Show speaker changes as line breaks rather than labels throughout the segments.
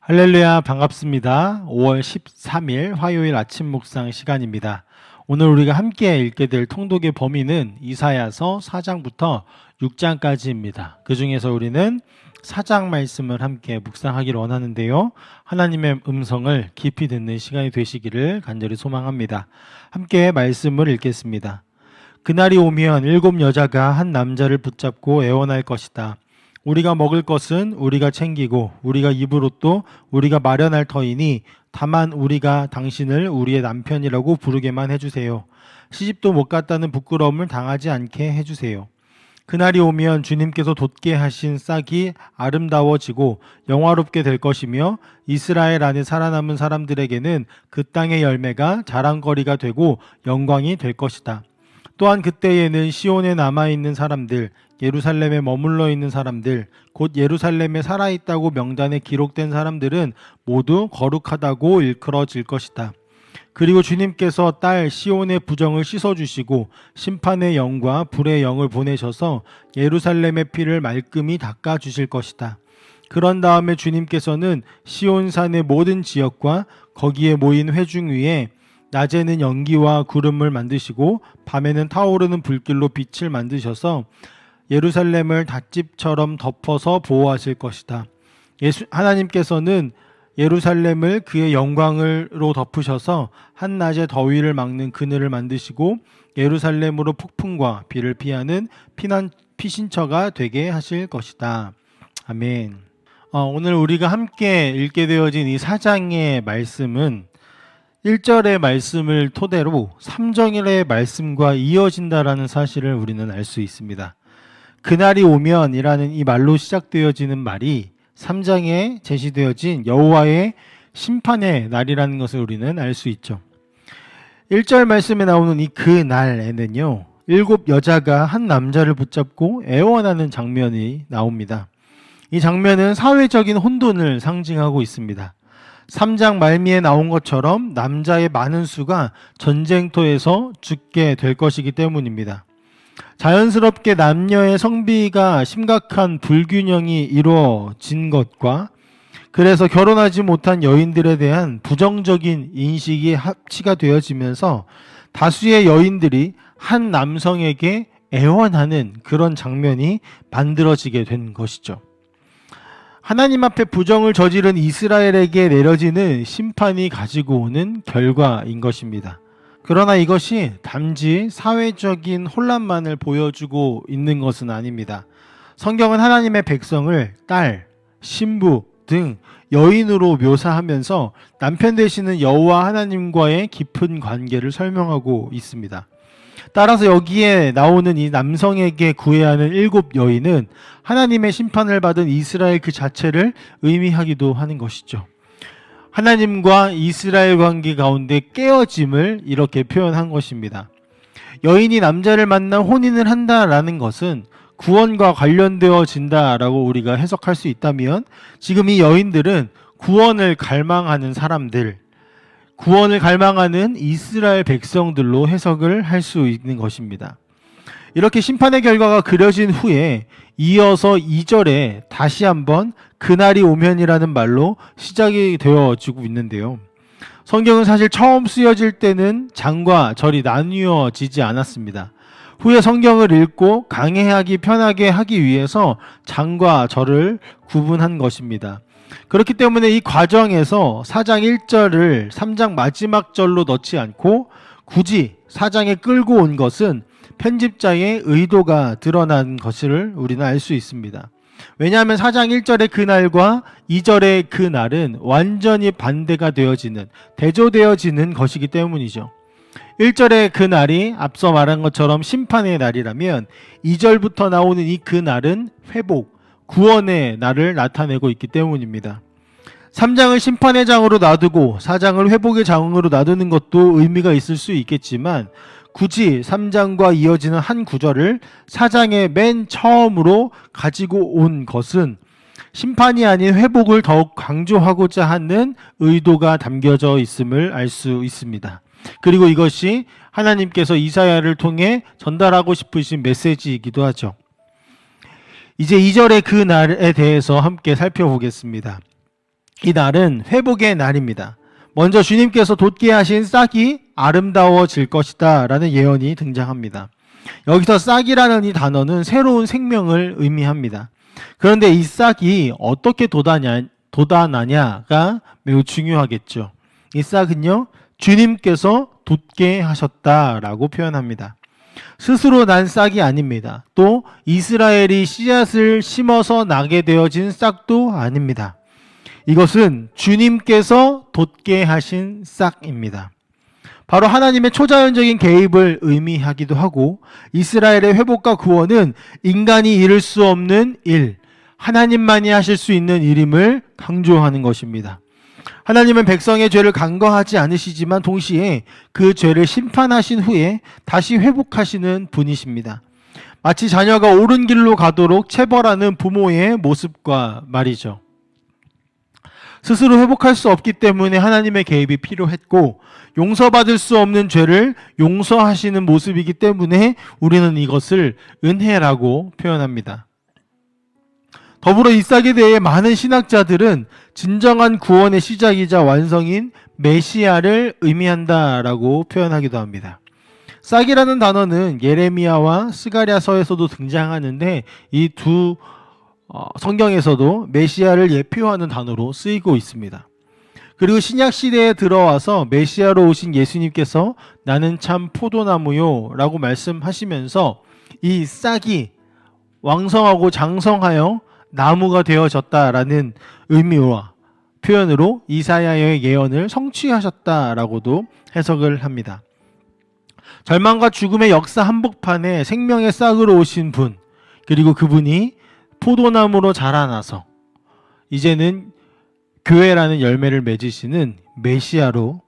할렐루야, 반갑습니다. 5월 13일 화요일 아침 묵상 시간입니다. 오늘 우리가 함께 읽게 될 통독의 범위는 이사야서 4장부터 6장까지입니다. 그 중에서 우리는 4장 말씀을 함께 묵상하기를 원하는데요. 하나님의 음성을 깊이 듣는 시간이 되시기를 간절히 소망합니다. 함께 말씀을 읽겠습니다. 그날이 오면 7 여자가 한 남자를 붙잡고 애원할 것이다. 우리가 먹을 것은 우리가 챙기고 우리가 입을 옷도 우리가 마련할 터이니 다만 우리가 당신을 우리의 남편이라고 부르게만 해주세요. 시집도 못 갔다는 부끄러움을 당하지 않게 해주세요. 그날이 오면 주님께서 돋게 하신 싹이 아름다워지고 영화롭게 될 것이며 이스라엘 안에 살아남은 사람들에게는 그 땅의 열매가 자랑거리가 되고 영광이 될 것이다. 또한 그때에는 시온에 남아있는 사람들, 예루살렘에 머물러 있는 사람들, 곧 예루살렘에 살아있다고 명단에 기록된 사람들은 모두 거룩하다고 일컬어질 것이다. 그리고 주님께서 딸 시온의 부정을 씻어주시고 심판의 영과 불의 영을 보내셔서 예루살렘의 피를 말끔히 닦아주실 것이다. 그런 다음에 주님께서는 시온산의 모든 지역과 거기에 모인 회중 위에 낮에는 연기와 구름을 만드시고 밤에는 타오르는 불길로 빛을 만드셔서 예루살렘을 닷집처럼 덮어서 보호하실 것이다. 하나님께서는 예루살렘을 그의 영광으로 덮으셔서 한낮의 더위를 막는 그늘을 만드시고 예루살렘으로 폭풍과 비를 피하는 피신처가 되게 하실 것이다. 아멘. 오늘 우리가 함께 읽게 되어진 이 4장의 말씀은 1절의 말씀을 토대로 3절의 말씀과 이어진다라는 사실을 우리는 알 수 있습니다. 그날이 오면이라는 이 말로 시작되어지는 말이 3장에 제시되어진 여호와의 심판의 날이라는 것을 우리는 알 수 있죠. 1절 말씀에 나오는 이 그날에는요, 7 여자가 한 남자를 붙잡고 애원하는 장면이 나옵니다. 이 장면은 사회적인 혼돈을 상징하고 있습니다. 3장 말미에 나온 것처럼 남자의 많은 수가 전쟁터에서 죽게 될 것이기 때문입니다. 자연스럽게 남녀의 성비가 심각한 불균형이 이루어진 것과 그래서 결혼하지 못한 여인들에 대한 부정적인 인식이 합치가 되어지면서 다수의 여인들이 한 남성에게 애원하는 그런 장면이 만들어지게 된 것이죠. 하나님 앞에 부정을 저지른 이스라엘에게 내려지는 심판이 가지고 오는 결과인 것입니다. 그러나 이것이 단지 사회적인 혼란만을 보여주고 있는 것은 아닙니다. 성경은 하나님의 백성을 딸, 신부 등 여인으로 묘사하면서 남편 되시는 여호와 하나님과의 깊은 관계를 설명하고 있습니다. 따라서 여기에 나오는 이 남성에게 구해야 하는 7 여인은 하나님의 심판을 받은 이스라엘 그 자체를 의미하기도 하는 것이죠. 하나님과 이스라엘 관계 가운데 깨어짐을 이렇게 표현한 것입니다. 여인이 남자를 만나 혼인을 한다라는 것은 구원과 관련되어진다라고 우리가 해석할 수 있다면, 지금 이 여인들은 구원을 갈망하는 사람들, 구원을 갈망하는 이스라엘 백성들로 해석을 할 수 있는 것입니다. 이렇게 심판의 결과가 그려진 후에 이어서 2절에 다시 한번 그날이 오면이라는 말로 시작이 되어지고 있는데요. 성경은 사실 처음 쓰여질 때는 장과 절이 나뉘어지지 않았습니다. 후에 성경을 읽고 강해하기 편하게 하기 위해서 장과 절을 구분한 것입니다. 그렇기 때문에 이 과정에서 4장 1절을 3장 마지막 절로 넣지 않고 굳이 4장에 끌고 온 것은 편집자의 의도가 드러난 것을 우리는 알 수 있습니다. 왜냐하면 4장 1절의 그날과 2절의 그날은 완전히 반대가 되어지는, 대조되어지는 것이기 때문이죠. 1절의 그날이 앞서 말한 것처럼 심판의 날이라면 2절부터 나오는 이 그날은 회복, 구원의 날을 나타내고 있기 때문입니다. 3장을 심판의 장으로 놔두고 4장을 회복의 장으로 놔두는 것도 의미가 있을 수 있겠지만, 굳이 3장과 이어지는 한 구절을 4장의 맨 처음으로 가지고 온 것은 심판이 아닌 회복을 더욱 강조하고자 하는 의도가 담겨져 있음을 알 수 있습니다. 그리고 이것이 하나님께서 이사야를 통해 전달하고 싶으신 메시지이기도 하죠. 이제 2절의 그 날에 대해서 함께 살펴보겠습니다. 이 날은 회복의 날입니다. 먼저 주님께서 돋게 하신 싹이 아름다워질 것이다 라는 예언이 등장합니다. 여기서 싹이라는 이 단어는 새로운 생명을 의미합니다. 그런데 이 싹이 어떻게 돋아나냐가 매우 중요하겠죠. 이 싹은요, 주님께서 돋게 하셨다라고 표현합니다. 스스로 난 싹이 아닙니다. 또 이스라엘이 씨앗을 심어서 나게 되어진 싹도 아닙니다. 이것은 주님께서 돋게 하신 싹입니다. 바로 하나님의 초자연적인 개입을 의미하기도 하고, 이스라엘의 회복과 구원은 인간이 이룰 수 없는 일, 하나님만이 하실 수 있는 일임을 강조하는 것입니다. 하나님은 백성의 죄를 간과하지 않으시지만 동시에 그 죄를 심판하신 후에 다시 회복하시는 분이십니다. 마치 자녀가 옳은 길로 가도록 체벌하는 부모의 모습과 말이죠. 스스로 회복할 수 없기 때문에 하나님의 개입이 필요했고, 용서받을 수 없는 죄를 용서하시는 모습이기 때문에 우리는 이것을 은혜라고 표현합니다. 더불어 이 싹에 대해 많은 신학자들은 진정한 구원의 시작이자 완성인 메시아를 의미한다라고 표현하기도 합니다. 싹이라는 단어는 예레미야와 스가랴서에서도 등장하는데, 이 두 성경에서도 메시아를 예표하는 단어로 쓰이고 있습니다. 그리고 신약 시대에 들어와서 메시아로 오신 예수님께서 나는 참 포도나무요 라고 말씀하시면서 이 싹이 왕성하고 장성하여 나무가 되어졌다라는 의미와 표현으로 이사야의 예언을 성취하셨다라고도 해석을 합니다. 절망과 죽음의 역사 한복판에 생명의 싹으로 오신 분, 그리고 그분이 포도나무로 자라나서 이제는 교회라는 열매를 맺으시는 메시아로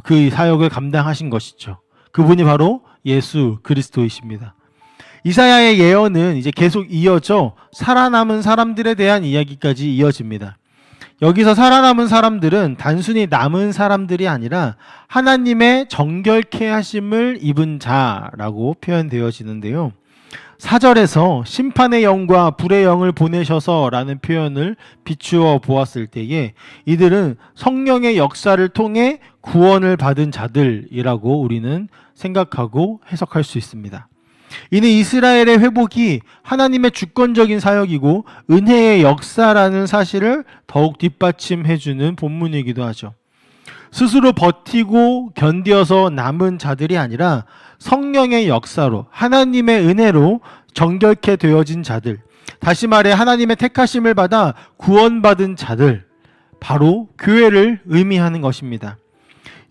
그 사역을 감당하신 것이죠. 그분이 바로 예수 그리스도이십니다. 이사야의 예언은 이제 계속 이어져 살아남은 사람들에 대한 이야기까지 이어집니다. 여기서 살아남은 사람들은 단순히 남은 사람들이 아니라 하나님의 정결케 하심을 입은 자라고 표현되어지는데요. 4절에서 심판의 영과 불의 영을 보내셔서 라는 표현을 비추어 보았을 때에 이들은 성령의 역사를 통해 구원을 받은 자들이라고 우리는 생각하고 해석할 수 있습니다. 이는 이스라엘의 회복이 하나님의 주권적인 사역이고 은혜의 역사라는 사실을 더욱 뒷받침해주는 본문이기도 하죠. 스스로 버티고 견디어서 남은 자들이 아니라 성령의 역사로 하나님의 은혜로 정결케 되어진 자들, 다시 말해 하나님의 택하심을 받아 구원받은 자들, 바로 교회를 의미하는 것입니다.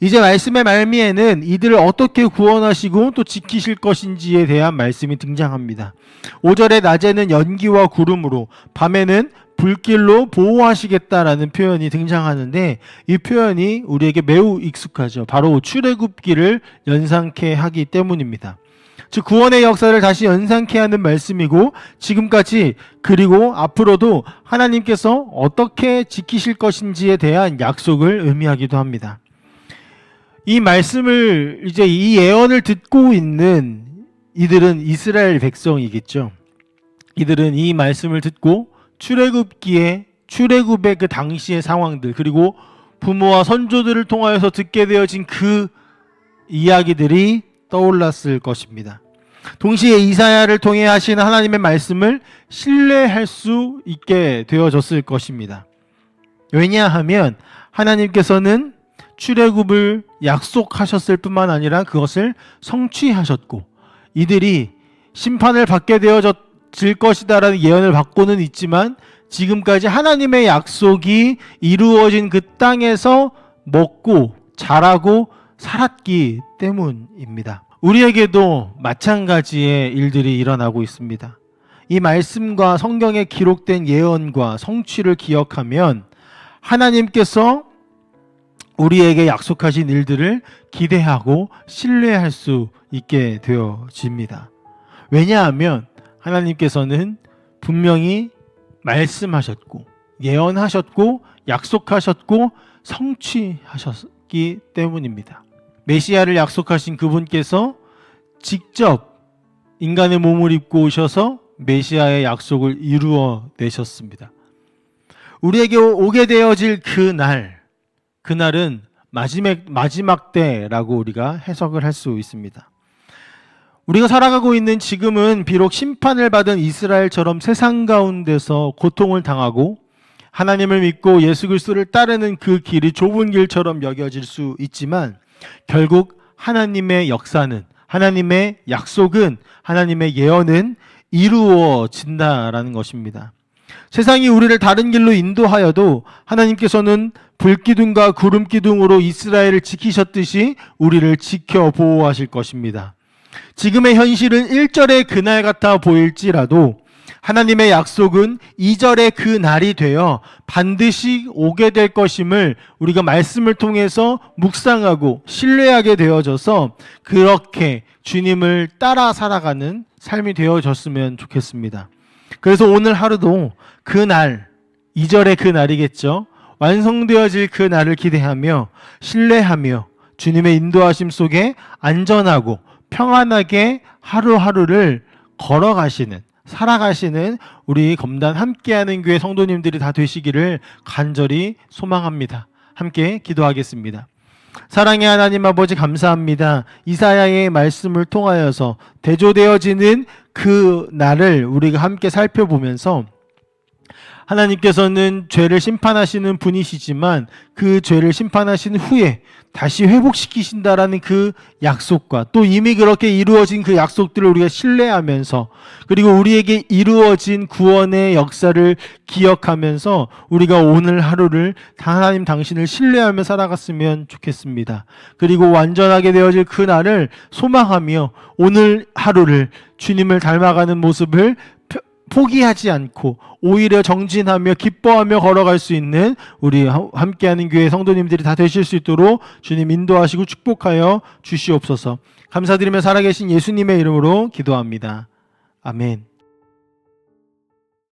이제 말씀의 말미에는 이들을 어떻게 구원하시고 또 지키실 것인지에 대한 말씀이 등장합니다. 5절에 낮에는 연기와 구름으로, 밤에는 불길로 보호하시겠다라는 표현이 등장하는데, 이 표현이 우리에게 매우 익숙하죠. 바로 출애굽기를 연상케 하기 때문입니다. 즉 구원의 역사를 다시 연상케 하는 말씀이고, 지금까지 그리고 앞으로도 하나님께서 어떻게 지키실 것인지에 대한 약속을 의미하기도 합니다. 이 말씀을, 이제 이 예언을 듣고 있는 이들은 이스라엘 백성이겠죠. 이들은 이 말씀을 듣고 출애굽의 그 당시의 상황들, 그리고 부모와 선조들을 통하여서 듣게 되어진 그 이야기들이 떠올랐을 것입니다. 동시에 이사야를 통해 하신 하나님의 말씀을 신뢰할 수 있게 되어졌을 것입니다. 왜냐하면 하나님께서는 출애굽을 약속하셨을 뿐만 아니라 그것을 성취하셨고, 이들이 심판을 받게 되어질 것이다라는 예언을 받고는 있지만 지금까지 하나님의 약속이 이루어진 그 땅에서 먹고 자라고 살았기 때문입니다. 우리에게도 마찬가지의 일들이 일어나고 있습니다. 이 말씀과 성경에 기록된 예언과 성취를 기억하면 하나님께서 우리에게 약속하신 일들을 기대하고 신뢰할 수 있게 되어집니다. 왜냐하면 하나님께서는 분명히 말씀하셨고 예언하셨고 약속하셨고 성취하셨기 때문입니다. 메시아를 약속하신 그분께서 직접 인간의 몸을 입고 오셔서 메시아의 약속을 이루어 내셨습니다. 우리에게 오게 되어질 그날은 마지막 때라고 우리가 해석을 할 수 있습니다. 우리가 살아가고 있는 지금은 비록 심판을 받은 이스라엘처럼 세상 가운데서 고통을 당하고 하나님을 믿고 예수 그리스도를 따르는 그 길이 좁은 길처럼 여겨질 수 있지만 결국 하나님의 역사는, 하나님의 약속은, 하나님의 예언은 이루어진다라는 것입니다. 세상이 우리를 다른 길로 인도하여도 하나님께서는 불기둥과 구름기둥으로 이스라엘을 지키셨듯이 우리를 지켜 보호하실 것입니다. 지금의 현실은 1절의 그날 같아 보일지라도 하나님의 약속은 2절의 그 날이 되어 반드시 오게 될 것임을 우리가 말씀을 통해서 묵상하고 신뢰하게 되어져서 그렇게 주님을 따라 살아가는 삶이 되어졌으면 좋겠습니다. 그래서 오늘 하루도 그 날, 2절의 그 날이겠죠. 완성되어질 그 날을 기대하며 신뢰하며 주님의 인도하심 속에 안전하고 평안하게 하루하루를 걸어가시는, 살아가시는 우리 검단 함께하는 교회 성도님들이 다 되시기를 간절히 소망합니다. 함께 기도하겠습니다. 사랑의 하나님 아버지 감사합니다. 이사야의 말씀을 통하여서 대조되어지는 그 날을 우리가 함께 살펴보면서 하나님께서는 죄를 심판하시는 분이시지만 그 죄를 심판하신 후에 다시 회복시키신다라는 그 약속과 또 이미 그렇게 이루어진 그 약속들을 우리가 신뢰하면서 그리고 우리에게 이루어진 구원의 역사를 기억하면서 우리가 오늘 하루를 하나님 당신을 신뢰하며 살아갔으면 좋겠습니다. 그리고 완전하게 되어질 그 날을 소망하며 오늘 하루를 주님을 닮아가는 모습을 포기하지 않고 오히려 정진하며 기뻐하며 걸어갈 수 있는 우리 함께하는 교회 성도님들이 다 되실 수 있도록 주님 인도하시고 축복하여 주시옵소서. 감사드리며 살아계신 예수님의 이름으로 기도합니다. 아멘.